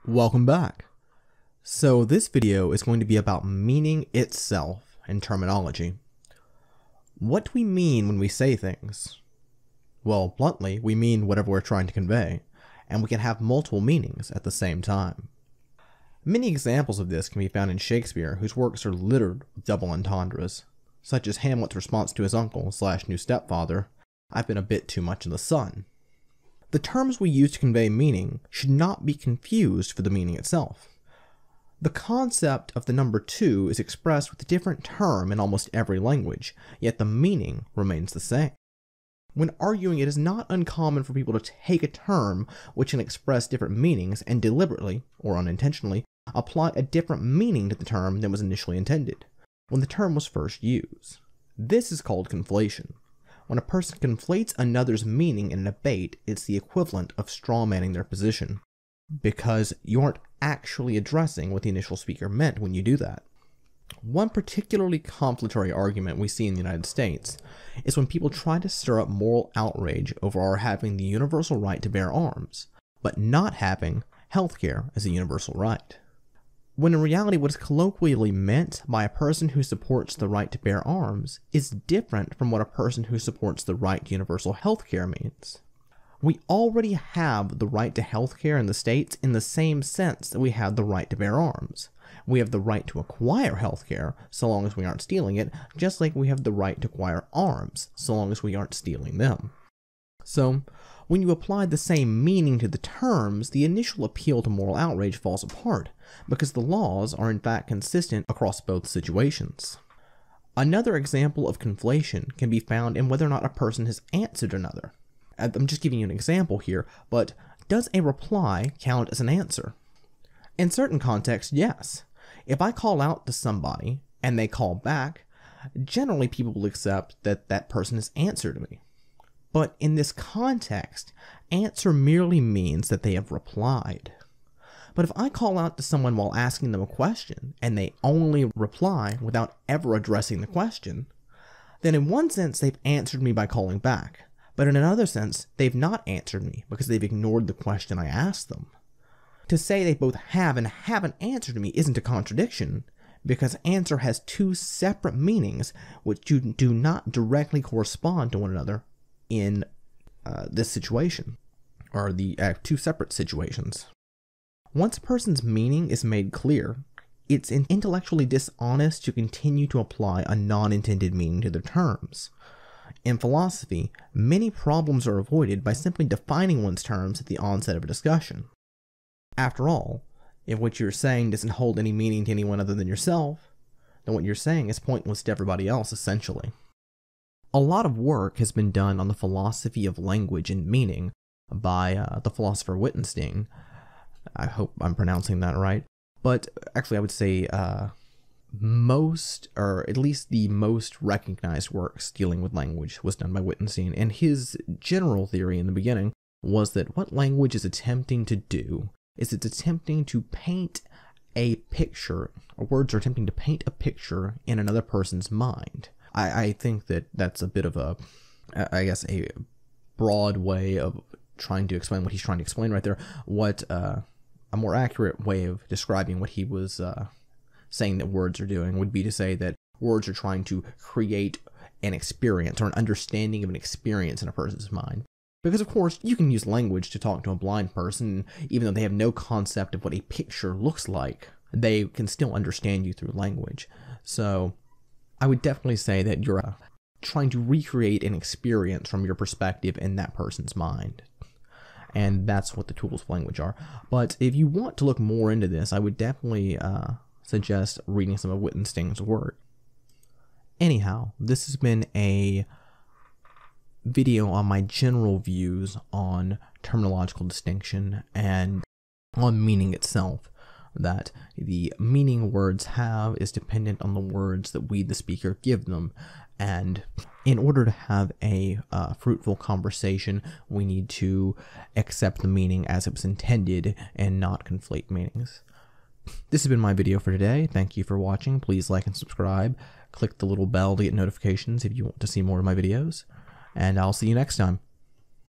Welcome back. So this video is going to be about meaning itself and terminology. What do we mean when we say things? Well, bluntly, we mean whatever we're trying to convey, and we can have multiple meanings at the same time. Many examples of this can be found in Shakespeare, whose works are littered with double entendres, such as Hamlet's response to his uncle/new stepfather, "I've been a bit too much in the sun." The terms we use to convey meaning should not be confused for the meaning itself. The concept of the number 2 is expressed with a different term in almost every language, yet the meaning remains the same. When arguing, it is not uncommon for people to take a term which can express different meanings and deliberately, or unintentionally, apply a different meaning to the term than was initially intended, when the term was first used. This is called conflation. When a person conflates another's meaning in a debate, it's the equivalent of strawmanning their position, because you aren't actually addressing what the initial speaker meant when you do that. One particularly conflictory argument we see in the United States is when people try to stir up moral outrage over our having the universal right to bear arms, but not having healthcare as a universal right. When in reality what is colloquially meant by a person who supports the right to bear arms is different from what a person who supports the right to universal healthcare means. We already have the right to healthcare in the States in the same sense that we have the right to bear arms. We have the right to acquire healthcare so long as we aren't stealing it, just like we have the right to acquire arms so long as we aren't stealing them. So, when you apply the same meaning to the terms, the initial appeal to moral outrage falls apart, because the laws are in fact consistent across both situations. Another example of conflation can be found in whether or not a person has answered another. I'm just giving you an example here, but does a reply count as an answer? In certain contexts, yes. If I call out to somebody and they call back, generally people will accept that that person has answered me. But in this context, answer merely means that they have replied. But if I call out to someone while asking them a question and they only reply without ever addressing the question, then in one sense they've answered me by calling back. But in another sense, they've not answered me because they've ignored the question I asked them. To say they both have and haven't answered me isn't a contradiction, because answer has two separate meanings which do not directly correspond to one another in this situation, or the two separate situations. Once a person's meaning is made clear, it's intellectually dishonest to continue to apply a non-intended meaning to their terms. In philosophy, many problems are avoided by simply defining one's terms at the onset of a discussion. After all, if what you're saying doesn't hold any meaning to anyone other than yourself, then what you're saying is pointless to everybody else, essentially. A lot of work has been done on the philosophy of language and meaning by the philosopher Wittgenstein. I hope I'm pronouncing that right. But actually, I would say most, or at least the most recognized works dealing with language was done by Wittgenstein, and his general theory in the beginning was that what language is attempting to do is it's attempting to paint a picture, or words are attempting to paint a picture in another person's mind. I think that that's a bit of a, I guess, a broad way of trying to explain what he's trying to explain right there. What a more accurate way of describing what he was saying that words are doing would be to say that words are trying to create an experience or an understanding of an experience in a person's mind. Because of course, you can use language to talk to a blind person, even though they have no concept of what a picture looks like, they can still understand you through language. So I would definitely say that you're trying to recreate an experience from your perspective in that person's mind. And that's what the tools of language are. But if you want to look more into this, I would definitely suggest reading some of Wittgenstein's work. Anyhow, this has been a video on my general views on terminological distinction and on meaning itself. That the meaning words have is dependent on the words that we, the speaker, give them. And in order to have a fruitful conversation, we need to accept the meaning as it was intended and not conflate meanings. This has been my video for today. Thank you for watching. Please like and subscribe. Click the little bell to get notifications if you want to see more of my videos. And I'll see you next time.